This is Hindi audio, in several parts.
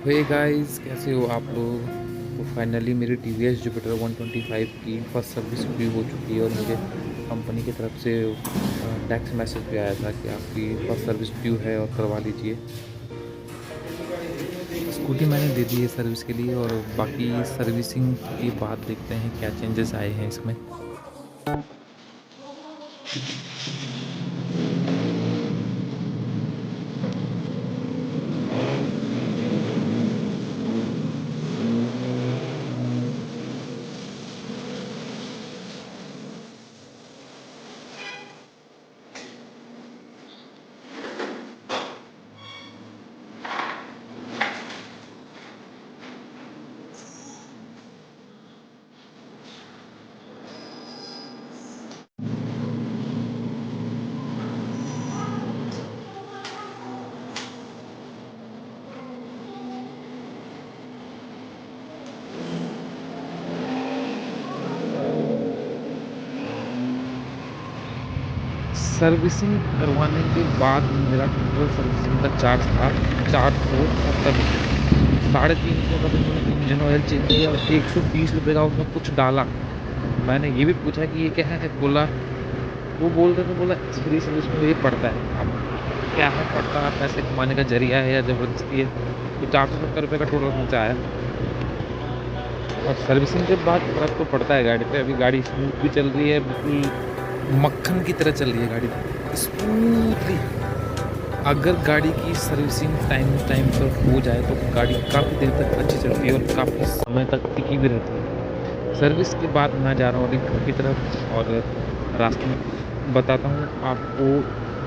हे गाइस, कैसे हो आप लोग। तो फाइनली मेरी टीवीएस जुपिटर 125 की फर्स्ट सर्विस भी हो चुकी है और मुझे कंपनी की तरफ से टेक्स्ट मैसेज भी आया था कि आपकी फर्स्ट सर्विस ड्यू है और करवा लीजिए। स्कूटी मैंने दे दी है सर्विस के लिए और बाकी सर्विसिंग की बात देखते हैं क्या चेंजेस आए हैं इसमें। सर्विसिंग करवाने के बाद मेरा टोटल सर्विसिंग का चार्ज था 470 रुपये। 350 का इन्होंने इंजन ऑयल चेंज किया और 130 रुपये का उसमें कुछ डाला। मैंने ये भी पूछा कि ये क्या है, बोला वो बोल रहे थे, बोला फ्री सर्विस में ये पड़ता है। अब क्या है, पड़ता है पैसे कमाने का जरिया है या ज़बरदस्ती है। तो 470 रुपये का टोटल खर्चा आया और सर्विसिंग के बाद फ़र्क तो पड़ता है गाड़ी पे। अभी गाड़ी स्मूथ भी चल रही है, बिल्कुल मक्खन की तरह चल रही है गाड़ी स्मूथली। अगर गाड़ी की सर्विसिंग टाइम टाइम पर हो जाए तो गाड़ी काफ़ी देर तक अच्छी चलती है और काफ़ी समय तक टिकी भी रहती है। सर्विस के बाद मैं जा रहा हूँ अभी घर की तरफ और रास्ते में बताता हूँ आपको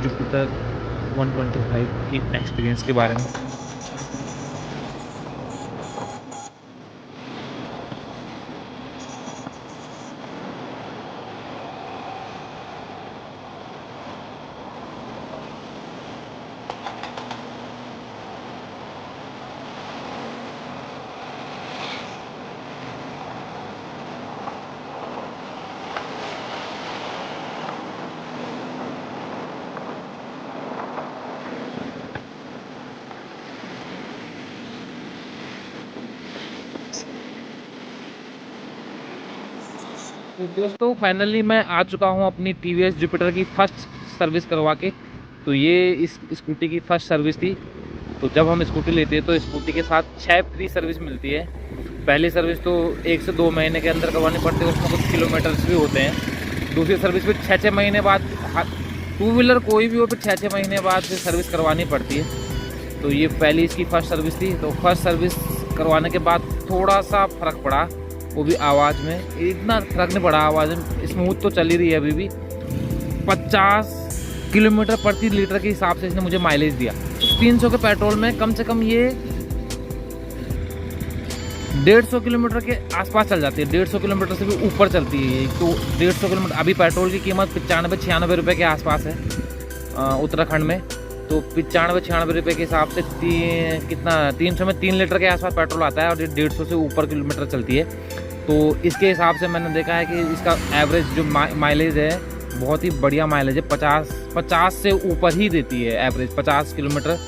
जुपिटर 125 की एक्सपीरियंस के बारे में। तो दोस्तों फाइनली मैं आ चुका हूँ अपनी टीवीएस जुपिटर की फर्स्ट सर्विस करवा के। तो ये इस स्कूटी की फर्स्ट सर्विस थी। तो जब हम स्कूटी लेते हैं तो स्कूटी के साथ 6 फ्री सर्विस मिलती है। पहली सर्विस तो 1 से 2 महीने के अंदर करवानी पड़ती है, उसमें कुछ किलोमीटर्स भी होते हैं। दूसरी सर्विस फिर 6-6 महीने बाद, टू व्हीलर कोई भी हो फिर 6-6 महीने बाद फिर सर्विस करवानी पड़ती है। तो ये पहली इसकी फर्स्ट सर्विस थी। तो फर्स्ट सर्विस करवाने के बाद थोड़ा सा फ़र्क पड़ा, वो भी आवाज़ में। इतना फर्क नहीं पड़ा आवाज़ में, स्मूथ तो चल ही रही है अभी भी। 50 किलोमीटर प्रति लीटर के हिसाब से इसने मुझे माइलेज दिया। 300 के पेट्रोल में कम से कम ये 150 किलोमीटर के आसपास चल जाती है। 150 किलोमीटर से भी ऊपर चलती है ये। तो 150 किलोमीटर, अभी पेट्रोल की कीमत 95-96 रुपये के आसपास है उत्तराखंड में। तो 95-96 रुपये के हिसाब से कितना 300 में 3 लीटर के आसपास पेट्रोल आता है और 150 से ऊपर किलोमीटर चलती है। तो इसके हिसाब से मैंने देखा है कि इसका एवरेज जो माइलेज है बहुत ही बढ़िया माइलेज है। 50 से ऊपर ही देती है एवरेज। 50 किलोमीटर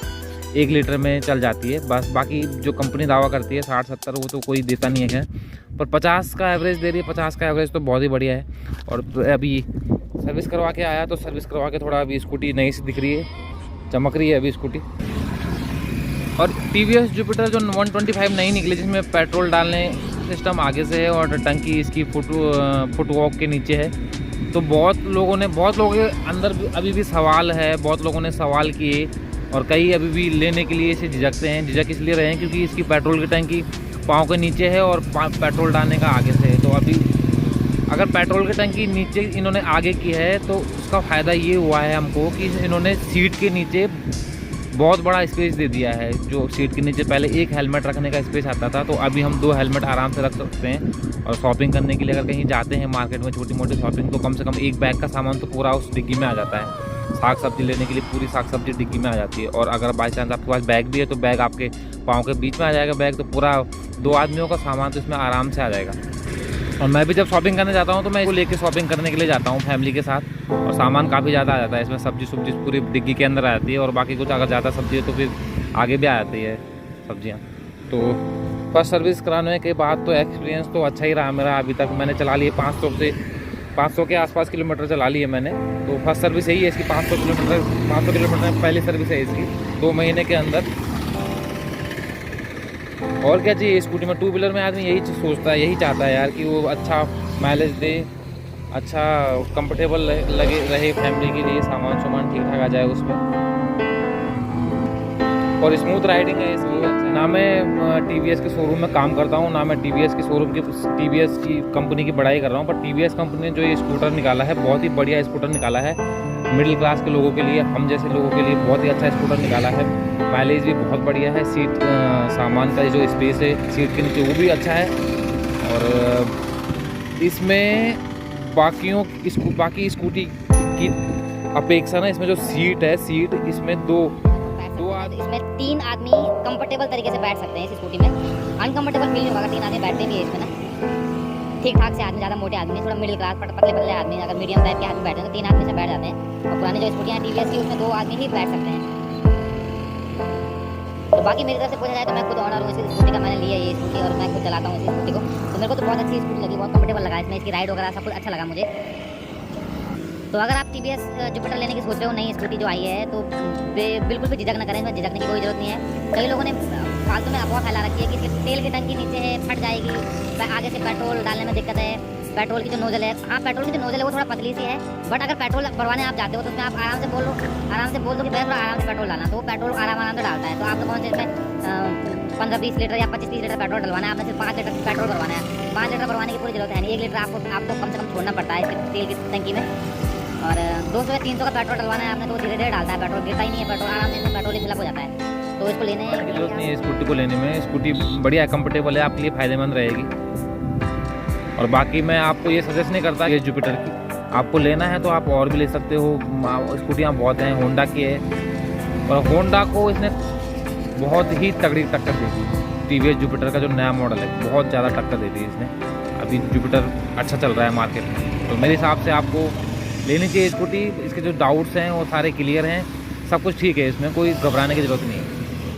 1 लीटर में चल जाती है बस। बाकी जो कंपनी दावा करती है 60-70 वो तो कोई देता नहीं है, पर 50 का एवरेज दे रही है। 50 का एवरेज तो बहुत ही बढ़िया है। और अभी सर्विस करवा के आया तो सर्विस करवा के थोड़ा अभी स्कूटी नई सी दिख रही है, चमक रही है अभी स्कूटी। और टीवीएस जुपिटर जो 125 नई निकली जिसमें पेट्रोल डालने सिस्टम आगे से है और टंकी इसकी फुटवॉक के नीचे है। तो बहुत लोगों के अंदर अभी भी सवाल है, बहुत लोगों ने सवाल किए और कई अभी भी लेने के लिए इसे झिझकते हैं। झिझक इसलिए रहे हैं क्योंकि इसकी पेट्रोल की टंकी पाँव के नीचे है और पेट्रोल डालने का आगे से है। तो अभी अगर पेट्रोल की टंकी नीचे इन्होंने आगे की है तो उसका फ़ायदा ये हुआ है हमको कि इन्होंने सीट के नीचे बहुत बड़ा स्पेस दे दिया है। जो सीट के नीचे पहले एक हेलमेट रखने का स्पेस आता था, तो अभी हम 2 हेलमेट आराम से रख सकते हैं। और शॉपिंग करने के लिए अगर कहीं जाते हैं मार्केट में छोटी मोटी शॉपिंग, तो कम से कम एक बैग का सामान तो पूरा उस डिग्गी में आ जाता है। साग सब्जी लेने के लिए पूरी साग सब्जी डिग्गी में आ जाती है। और अगर बाई चांस आपके पास बैग भी है तो बैग आपके पाँव के बीच में आ जाएगा बैग। तो पूरा 2 आदमियों का सामान तो इसमें आराम से आ जाएगा। और मैं भी जब शॉपिंग करने जाता हूँ तो मैं इसको लेके शॉपिंग करने के लिए जाता हूँ फैमिली के साथ। और सामान काफ़ी ज़्यादा आ जाता है इसमें, सब्जी पूरी डिग्गी के अंदर आ जाती है। और बाकी कुछ अगर ज़्यादा सब्जी है तो फिर आगे भी आ जाती है सब्जियाँ। तो फर्स्ट सर्विस कराने के बाद तो एक्सपीरियंस तो अच्छा ही रहा मेरा। अभी तक मैंने चला लिए 500 के आसपास किलोमीटर चला लिए मैंने। तो फर्स्ट सर्विस यही है इसकी, 500 किलोमीटर पहली सर्विस है इसकी 2 महीने के अंदर। और क्या चाहिए स्कूटी में, 2 व्हीलर में आदमी यही सोचता है, यही चाहता है यार कि वो अच्छा माइलेज दे, अच्छा कंफर्टेबल लगे रहे फैमिली के लिए, सामान ठीक ठाक आ जाए उसमें, और स्मूथ राइडिंग है इसकी। ना मैं TVS के शोरूम में काम करता हूँ, ना मैं TVS की कंपनी की बड़ाई कर रहा हूँ, पर TVS कंपनी ने जो ये स्कूटर निकाला है बहुत ही बढ़िया स्कूटर निकाला है। मिडिल क्लास के लोगों के लिए, हम जैसे लोगों के लिए बहुत ही अच्छा स्कूटर निकाला है। माइलेज भी बहुत बढ़िया है, सीट सामान का जो स्पेस है सीट के नीचे वो भी अच्छा है। और इसमें बाकी स्कूटी की अपेक्षा ना इसमें जो सीट है, इसमें इसमें 3 आदमी कंफर्टेबल तरीके से बैठ सकते हैं इस स्कूटी में। अनकंफर्टेबल फील नहीं होगा, 3 आदमी बैठते भी है इसमें ना, ठीक ठाक से आदमी, ज़्यादा मोटे आदमी, थोड़ा मिडिल क्लास पतले आदमी, अगर मीडियम टाइप के आदमी बैठे हैं तो 3 आदमी से बैठ जाते हैं। और पुरानी जो स्कूटियाँ TVS की उसमें 2 आदमी ही बैठ सकते हैं। तो बाकी मेरी तरफ से पूछा जाए तो मैं खुद ऑनर हूँ इस स्कूटी का, मैंने लिया ये स्कूटी और मैं खुद चलाता हूँ इस स्कूटी को। तो मेरे को तो बहुत अच्छी स्कूटी लगी, बहुत कंफर्टेबल लगा इसमें, इसकी राइड वगैरह सब कुछ अच्छा लगा मुझे। तो अगर आप TVS जुपिटर लेने की सोच रहे हो, नई स्कूटी जो आई है, तो बिल्कुल भी झिझक न करें, इसमें झिझकने की कोई ज़रूरत नहीं है। कई लोगों ने फालतू में अफवाह फैला रखी है कि इसके तेल की टंकी नीचे है, फट जाएगी, आगे से पेट्रोल डालने में दिक्कत है, पेट्रोल की जो नोजल है, हाँ पेट्रोल की जो नोजल है वो थोड़ा पतली सी है, बट अगर पेट्रोल भरवाने आप जाते हो तो उसमें आप आराम से बोल दो कि भैया थोड़ा आराम से पेट्रोल डालना, तो वो पेट्रोल आराम से डालता है। तो आप लोगों ने इसमें 15-20 लीटर या 25-30 लीटर पेट्रोल डलवाना है, आपने सिर्फ 5 लीटर पेट्रोल भरवाना है। 5 लीटर भरवाने की पूरी जरूरत है नहीं, 1 लीटर आपको कम से कम छोड़ना पड़ता है इसके तेल की टंकी में। और 200 या 300 का पेट्रोल डलवाना है आपने, तो धीरे धीरे डालता है पेट्रोल, गिरता ही नहीं है पेट्रोल, आराम से पेट्रोल ही फिलअप हो जाता है। तो इसको लेने की जरूरत नहीं है, स्कूटी को लेने में। स्कूटी बढ़िया है, कंफर्टेबल है, आपके लिए फ़ायदेमंद रहेगी। और बाकी मैं आपको ये सजेस्ट नहीं करता ये जुपिटर की, आपको लेना है तो आप और भी ले सकते हो, स्कूटियाँ बहुत हैं, होंडा की है, और होंडा को इसने बहुत ही तगड़ी टक्कर दी थी। TVS जुपिटर का जो नया मॉडल है बहुत ज़्यादा टक्कर दे दी इसने, अभी जुपिटर अच्छा चल रहा है मार्केट में। तो मेरे हिसाब से आपको लेनी चाहिए स्कूटी, इसके जो डाउट्स हैं वो सारे क्लियर हैं, सब कुछ ठीक है, इसमें कोई घबराने की ज़रूरत नहीं है।